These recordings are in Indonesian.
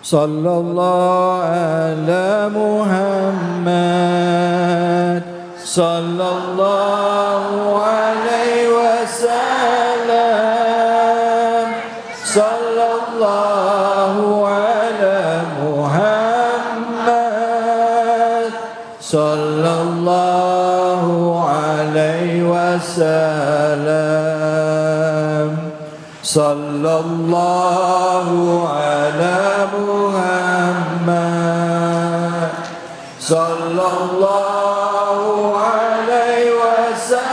sallallahu ala Muhammad, sallallahu alaihi wasallam, sallallahu ala Muhammad, sallallahu alaihi wasallam, sallallahu ala Muhammad, sallallahu alaihi wasallam,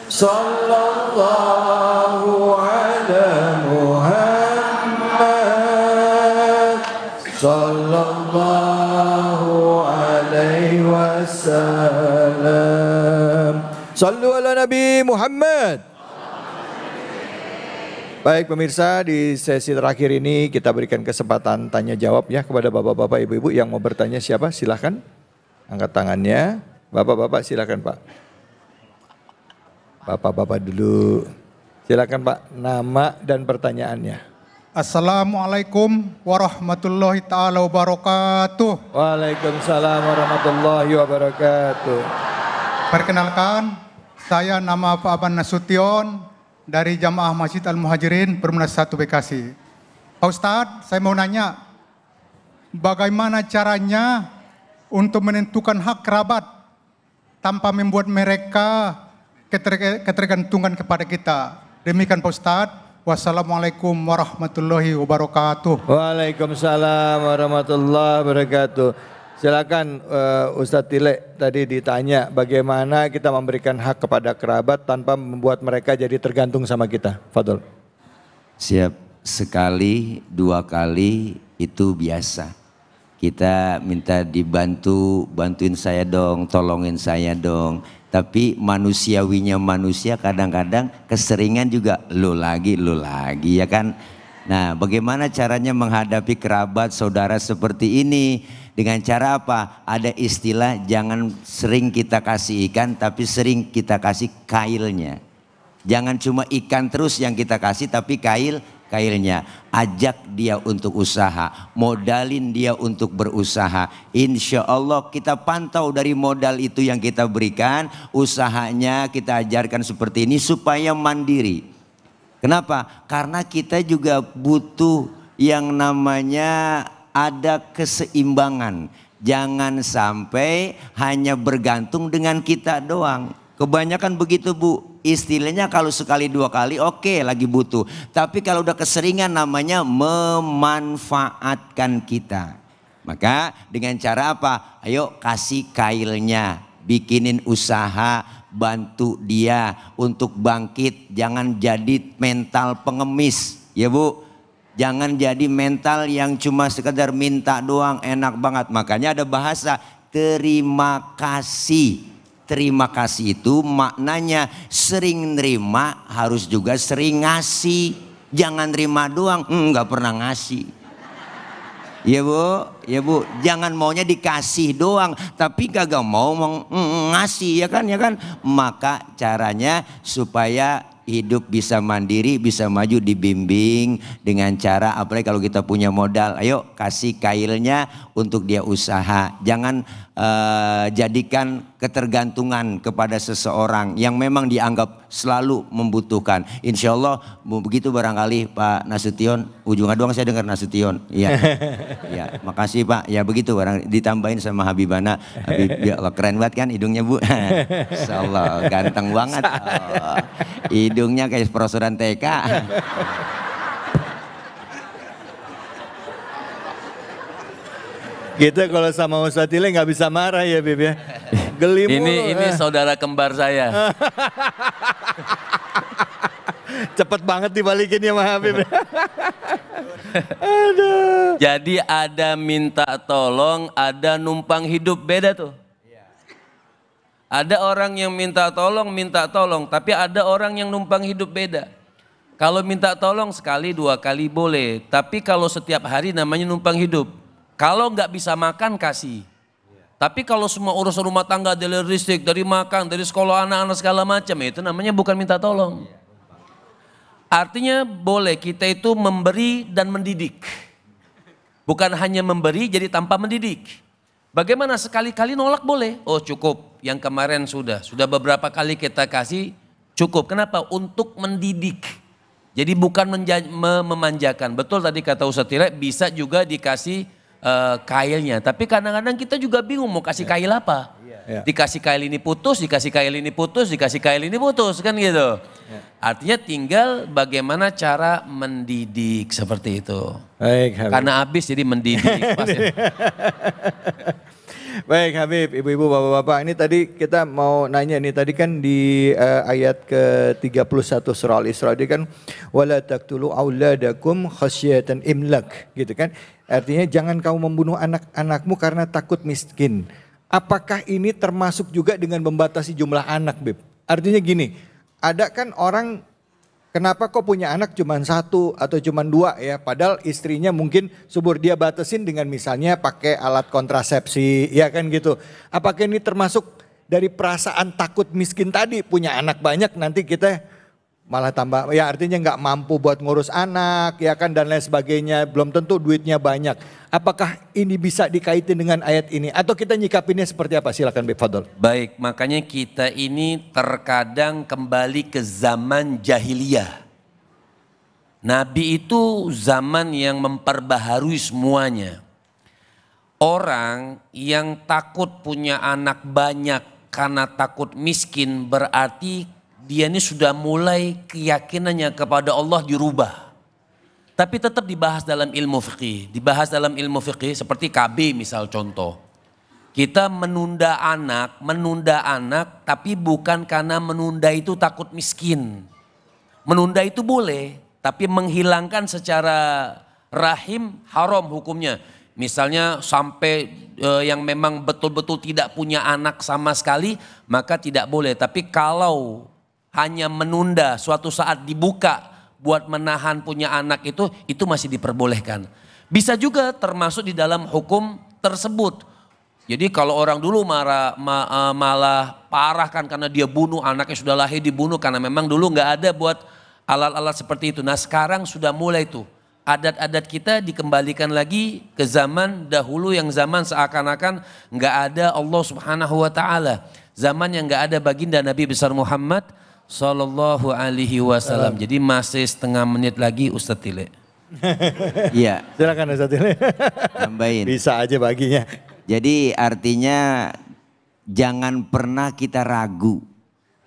sallallahu ala Muhammad, sallallahu alaihi wasallam. Sallu ala Nabi Muhammad. Baik pemirsa, di sesi terakhir ini kita berikan kesempatan tanya jawab ya kepada bapak-bapak, ibu-ibu yang mau bertanya. Siapa? Silahkan angkat tangannya. Bapak-bapak silahkan Pak. Bapak-bapak dulu. Silahkan Pak, nama dan pertanyaannya. Assalamualaikum warahmatullahi ta'ala wabarakatuh. Waalaikumsalam warahmatullahi wabarakatuh. Perkenalkan, saya nama Pak Aban Nasution dari Jamaah Masjid Al-Muhajirin Perumnas 1 Bekasi. Pak Ustadz, saya mau nanya, bagaimana caranya untuk menentukan hak kerabat tanpa membuat mereka ketergantungan kepada kita? Demikian Pak Ustadz. Wassalamualaikum warahmatullahi wabarakatuh. Waalaikumsalam warahmatullahi wabarakatuh. Silakan Ustadz Tile, tadi ditanya bagaimana kita memberikan hak kepada kerabat tanpa membuat mereka jadi tergantung sama kita. Fadol. Siap, sekali, dua kali itu biasa. Kita minta dibantu, bantuin saya dong, tolongin saya dong. Tapi manusiawinya manusia kadang-kadang keseringan juga lu lagi ya kan. Nah bagaimana caranya menghadapi kerabat saudara seperti ini? Dengan cara apa? Ada istilah jangan sering kita kasih ikan tapi sering kita kasih kailnya. Jangan cuma ikan terus yang kita kasih tapi kailnya. Ajak dia untuk usaha, modalin dia untuk berusaha. Insya Allah kita pantau dari modal itu yang kita berikan, usahanya kita ajarkan seperti ini supaya mandiri. Kenapa? Karena kita juga butuh yang namanya ada keseimbangan. Jangan sampai hanya bergantung dengan kita doang. Kebanyakan begitu Bu. Istilahnya kalau sekali dua kali oke, lagi butuh. Tapi kalau udah keseringan namanya memanfaatkan kita. Maka dengan cara apa? Ayo kasih kailnya. Bikinin usaha, bantu dia untuk bangkit. Jangan jadi mental pengemis ya Bu. Jangan jadi mental yang cuma sekedar minta doang, enak banget. Makanya ada bahasa terima kasih. Terima kasih itu maknanya sering nerima harus juga sering ngasih. Jangan nerima doang, nggak pernah ngasih. Ya Bu, jangan maunya dikasih doang, tapi kagak mau ngasih ya kan. Maka caranya supaya hidup bisa mandiri, bisa maju dibimbing dengan cara apalagi kalau kita punya modal, ayo kasih kailnya untuk dia usaha. Jangan jadikan ketergantungan kepada seseorang yang memang dianggap selalu membutuhkan. Insya Allah begitu barangkali Pak Nasution, ujungnya doang saya dengar Nasution. Iya, ya, makasih Pak. Ya begitu barang ditambahin sama Habibana. Ya Allah, keren banget kan hidungnya Bu. Insya Allah ganteng banget. Oh, hidungnya kayak perosodan TK. Kita kalau sama Ustadz Tile nggak bisa marah ya Bib ya. Gelim ini saudara kembar saya. Cepet banget dibalikin ya Mas Habib. Aduh. Jadi ada minta tolong, ada numpang hidup, beda tuh. Ada orang yang minta tolong, tapi ada orang yang numpang hidup, beda. Kalau minta tolong sekali dua kali boleh, tapi kalau setiap hari namanya numpang hidup. Kalau nggak bisa makan kasih. Tapi kalau semua urusan rumah tangga, dari listrik, dari makan, dari sekolah anak-anak segala macam, itu namanya bukan minta tolong. Artinya boleh kita itu memberi dan mendidik. Bukan hanya memberi jadi tanpa mendidik. Bagaimana sekali-kali nolak boleh? Oh cukup, yang kemarin sudah beberapa kali kita kasih cukup. Kenapa? Untuk mendidik. Jadi bukan memanjakan. Betul tadi kata Ustaz Tile, bisa juga dikasih kailnya. Tapi kadang-kadang kita juga bingung mau kasih kail apa. Dikasih kail ini putus, dikasih kail ini putus, dikasih kail ini putus, kan gitu. Artinya tinggal bagaimana cara mendidik seperti itu. Baik, Habib. Karena habis jadi mendidik. Baik Habib, ibu-ibu, bapak-bapak, ini tadi kita mau nanya nih, tadi kan di ayat ke-31 surah Al-Isra ini kan wala taqtulu auladakum khasyatan imlak, gitu kan. Artinya jangan kau membunuh anak-anakmu karena takut miskin. Apakah ini termasuk juga dengan membatasi jumlah anak, Bib? Artinya gini, ada kan orang kenapa kok punya anak cuma 1 atau cuma 2 ya, padahal istrinya mungkin subur, dia batasin dengan misalnya pakai alat kontrasepsi, ya kan gitu. Apakah ini termasuk dari perasaan takut miskin tadi, punya anak banyak nanti kita malah tambah, ya artinya nggak mampu buat ngurus anak, ya kan, dan lain sebagainya, belum tentu duitnya banyak. Apakah ini bisa dikaitin dengan ayat ini atau kita nyikapinnya seperti apa? Silakan Bib Fadol. Baik, makanya kita ini terkadang kembali ke zaman jahiliyah. Nabi itu zaman yang memperbaharui semuanya. Orang yang takut punya anak banyak karena takut miskin berarti dia ini sudah mulai keyakinannya kepada Allah dirubah. Tapi tetap dibahas dalam ilmu fikih. Dibahas dalam ilmu fikih seperti KB misal contoh. Kita menunda anak tapi bukan karena menunda itu takut miskin. Menunda itu boleh, tapi menghilangkan secara rahim haram hukumnya. Misalnya sampai yang memang betul-betul tidak punya anak sama sekali, maka tidak boleh. Tapi kalau hanya menunda suatu saat dibuka buat menahan punya anak itu masih diperbolehkan. Bisa juga termasuk di dalam hukum tersebut. Jadi kalau orang dulu malah parah kan karena dia bunuh anaknya sudah lahir dibunuh karena memang dulu nggak ada buat alat-alat seperti itu. Nah sekarang sudah mulai tuh adat-adat kita dikembalikan lagi ke zaman dahulu yang zaman seakan-akan nggak ada Allah Subhanahu Wa Taala. Zaman yang nggak ada baginda Nabi besar Muhammad Sallallahu Alaihi Wasallam. Jadi masih setengah menit lagi Ustadz Tile. Iya. Silakan Ustadz Tile. Tambahin. Bisa aja baginya. Jadi artinya jangan pernah kita ragu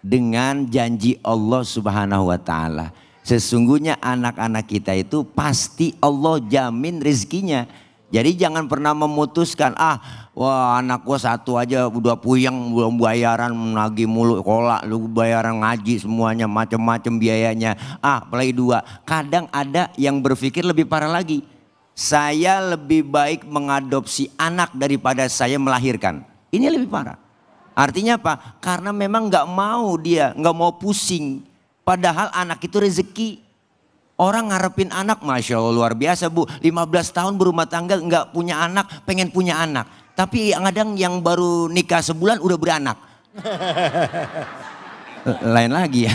dengan janji Allah Subhanahu Wa Taala. Sesungguhnya anak-anak kita itu pasti Allah jamin rezekinya. Jadi jangan pernah memutuskan, wah anak gua 1 aja udah puyeng, belum bayaran lagi mulu, kolak lu bayaran ngaji semuanya macam-macam biayanya. Apalagi 2. Kadang ada yang berpikir lebih parah lagi. Saya lebih baik mengadopsi anak daripada saya melahirkan. Ini lebih parah. Artinya apa? Karena memang nggak mau pusing. Padahal anak itu rezeki. Orang ngarepin anak, Masya Allah luar biasa Bu. 15 tahun berumah tangga nggak punya anak, pengen punya anak. Tapi kadang yang baru nikah sebulan udah beranak. Lain lagi ya.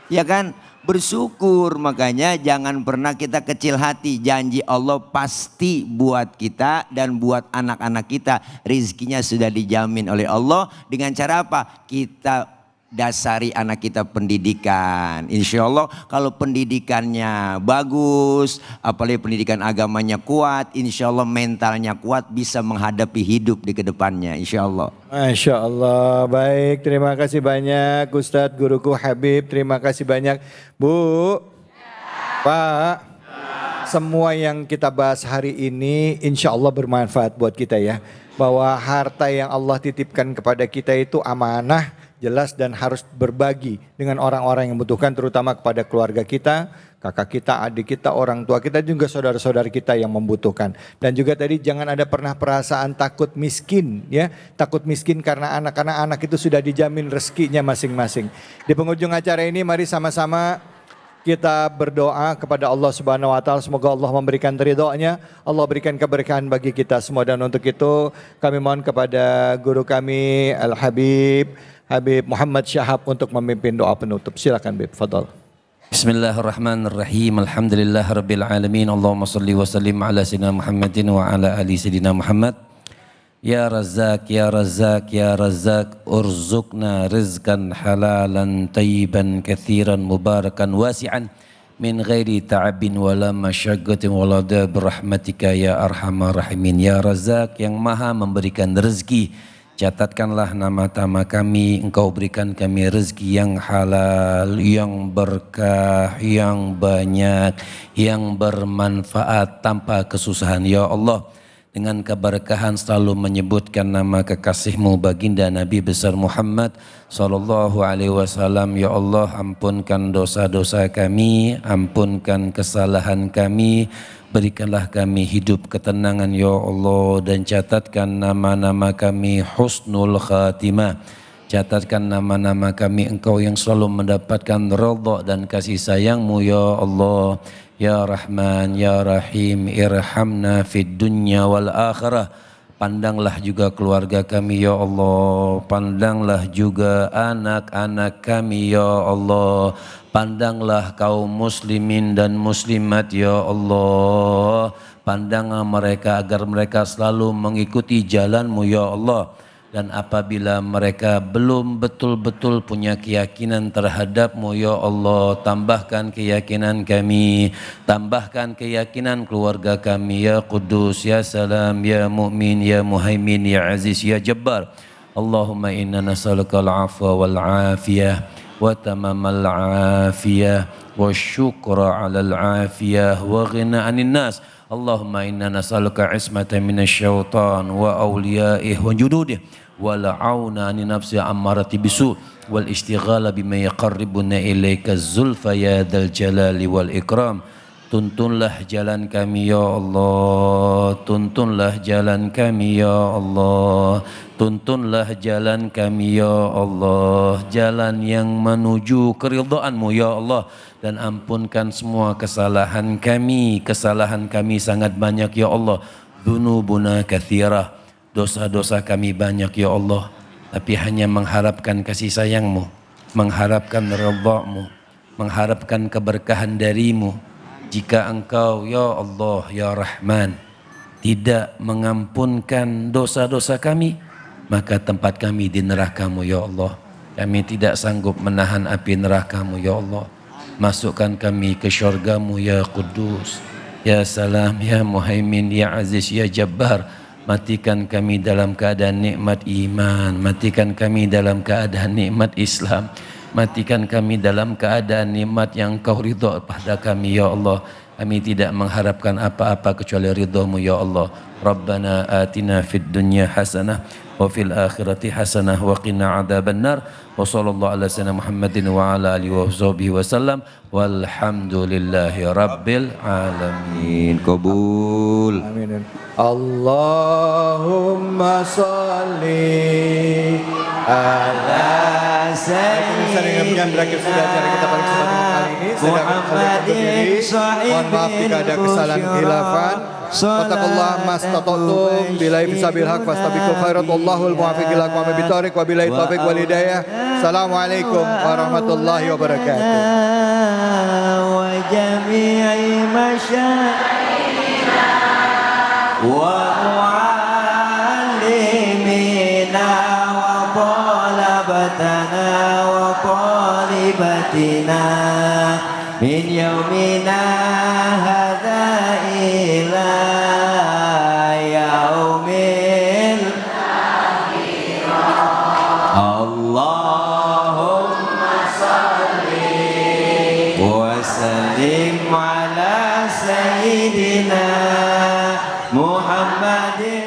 Ya kan, bersyukur. Makanya jangan pernah kita kecil hati. Janji Allah pasti buat kita dan buat anak-anak kita. Rizkinya sudah dijamin oleh Allah. Dengan cara apa? Kita dasari anak kita pendidikan. Insya Allah kalau pendidikannya bagus, apalagi pendidikan agamanya kuat, insya Allah mentalnya kuat, bisa menghadapi hidup di kedepannya. Insya Allah. Masya Allah. Baik, terima kasih banyak Ustadz Guruku Habib. Terima kasih banyak Bu, Pak. Semua yang kita bahas hari ini insya Allah bermanfaat buat kita ya. Bahwa harta yang Allah titipkan kepada kita itu amanah, jelas, dan harus berbagi dengan orang-orang yang membutuhkan, terutama kepada keluarga kita, kakak kita, adik kita, orang tua kita, juga saudara-saudara kita yang membutuhkan. Dan juga tadi jangan ada pernah perasaan takut miskin ya, takut miskin karena anak-anak itu sudah dijamin rezekinya masing-masing. Di penghujung acara ini mari sama-sama kita berdoa kepada Allah Subhanahu wa taala, semoga Allah memberikan ridhonya, Allah berikan keberkahan bagi kita semua. Dan untuk itu kami mohon kepada guru kami Al-Habib Muhammad Syahab untuk memimpin doa penutup. Silakan Bib, fadhal. Bismillahirrahmanirrahim. Alhamdulillah rabbil alamin. Allahumma salli wa sallim ala sayyidina Muhammadin wa ala ali sayyidina Muhammad. Ya Razzaq, ya Razzaq, ya Razzaq, urzuqna rizqan halalan tayyiban kathiran mubarakan wasi'an min ghairi ta'abin wala masyaggatin wala birahmatika ya arhamar rahimin. Ya Razzaq yang maha memberikan rezeki, catatkanlah nama-nama kami, Engkau berikan kami rezeki yang halal, yang berkah, yang banyak, yang bermanfaat tanpa kesusahan. Ya Allah, dengan keberkahan selalu menyebutkan nama kekasih-Mu baginda Nabi besar Muhammad sallallahu alaihi wasallam. Ya Allah, ampunkan dosa-dosa kami, ampunkan kesalahan kami, berikanlah kami hidup ketenangan ya Allah, dan catatkan nama-nama kami husnul khatimah. Catatkan nama-nama kami Engkau yang selalu mendapatkan ridha dan kasih sayang-Mu ya Allah. Ya Rahman, Ya Rahim, irhamna fid dunya wal akhirah. Pandanglah juga keluarga kami ya Allah, pandanglah juga anak-anak kami ya Allah, pandanglah kaum muslimin dan muslimat ya Allah, pandanglah mereka agar mereka selalu mengikuti jalan-Mu ya Allah. Dan apabila mereka belum betul-betul punya keyakinan terhadap-Mu ya Allah, tambahkan keyakinan kami, tambahkan keyakinan keluarga kami ya Qudus, ya Salam, ya Mu'min, ya Muhaimin, ya Aziz, ya Jabbar. Allahumma inna nas'aluka al-afwa wal-afiyah wa tamamal afiyah wa syukra ala al-afiyah wa ghina anin nas. Allahumma inna nas'aluka ismatan minasy syaitan wa awliya'ihi wa jududih wal auna ani nafsi ammarati bisu wal istighala bima yaqarribuna ilaika zulfa ya dzal jalali wal ikram. Tuntunlah jalan kami ya Allah, tuntunlah jalan kami ya Allah, tuntunlah jalan kami ya Allah, jalan yang menuju keridhaan-Mu ya Allah. Dan ampunkan semua kesalahan kami sangat banyak ya Allah. Dzunubuna katsirah, dosa-dosa kami banyak ya Allah, tapi hanya mengharapkan kasih sayang-Mu, mengharapkan ridha-Mu, mengharapkan keberkahan dari-Mu. Jika Engkau ya Allah ya Rahman tidak mengampunkan dosa-dosa kami, maka tempat kami di neraka-Mu ya Allah. Kami tidak sanggup menahan api neraka-Mu ya Allah. Masukkan kami ke syurga-Mu ya Qudus, ya Salam, ya Muhaimin, ya Aziz, ya Jabbar. Matikan kami dalam keadaan nikmat iman, matikan kami dalam keadaan nikmat Islam, matikan kami dalam keadaan nikmat yang Kau ridha pada kami ya Allah. Kami tidak mengharapkan apa-apa kecuali ridha-Mu ya Allah. Rabbana atina fid dunya hasanah wa fil akhirati hasanah wa qina adzabannar. Wa sallallahu ala sayyidina Muhammadin wa ala alihi wa sahbihi wasallam. Walhamdulillahi rabbil alamin. Qabul. Amin. Allahumma salli ala sayyidina berakhir sudah acara kita pada kesempatan kali ini. Muhammadin sahibin. Mohon maaf jika ada kesalahan khilafan. Wattaqullah mastata'tum billahi bisabil haq fastabiqul khairat wallahul muwaffiq ila aqwamit thoriq wa billahi taufiq wal hidayah. Assalamualaikum warahmatullahi wabarakatuh. Wa jami'i masyayikhina wa muallimina wa talabatana wa talibatina min yaumina hadza ila yaumil akhirah. Allahumma salli wa sallim ala sayyidina Muhammadin